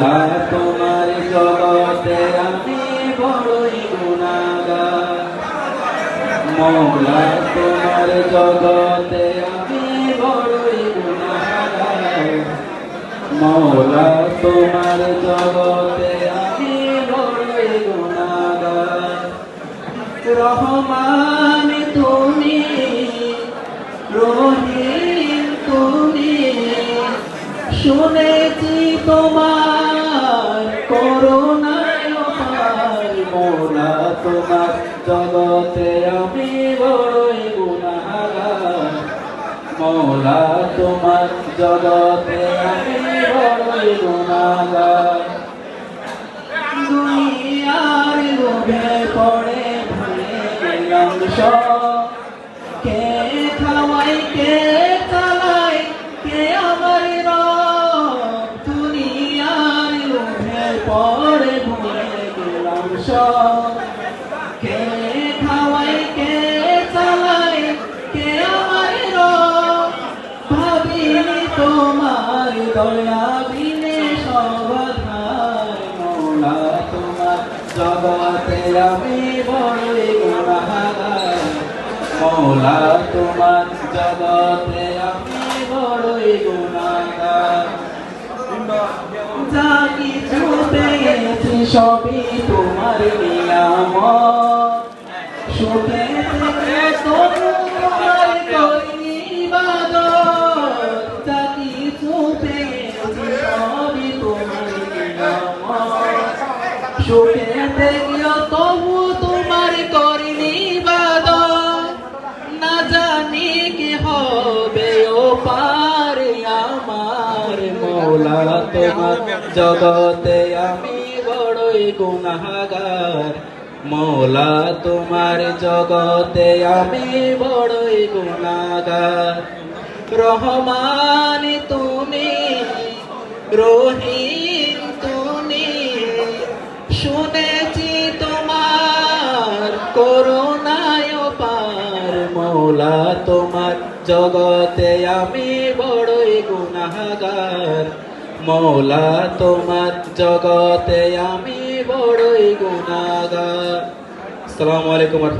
তোমার জগতে আমি বড়ই গুনাহগার। মওলা তোমার জগতে আমি বড়ই গুনাহগার। মওলা তোমার জগতে আমি বড়ই গুনাহগার। রহমান তুমি, রহিম তুমি, শুনেছি তোমার করুণায় অপার। মওলা তোমার জগতে আমি বড়ই গুনাহগার। মওলা তোমার জগতে আমি বড়ই গুনাহগার। দুনিয়ার লোভে পড়ে ভুলে গেলাম সব। কে খাওয়াই কে চালাই কে আমার রব। দুনিয়ার লোভে পড়ে ভুলে গেলাম সব। কে খাওয়াই কে চালাই কে আমার রব। ভাবিনি তোমার দয়া বিনে সবাধার। মওলা তোমার জগতে আমি বড়ই গুনাহগার। মওলা তোমার জগতে আমি বড়ই গুনাহগার। যা কিছু পেয়েছি সবই তোমার নিয়ামত। সুখে থেকে তবু তোমার করিনি ইবাদত। যা কিছু পেয়েছি সবই তোমার নিয়ামত। সুখে থেকে তবু তোমার করিনি ইবাদত। না জানি কি হবে ও পার আমার। মওলা তোমার জগতে আমি বড়ই গুনাহগার। মওলা তোমার জগতে আমি বড়ই গুনাহগার। রহমান তুমি, রহিম তুমি, শুনেছি তোমার করুণায় অপার। মওলা তোমার জগতে আমি বড়ই গুনাহগার। মওলা তোমার জগতে আমি বড়ই গুনাহগার। আসসালামু আলাইকুম।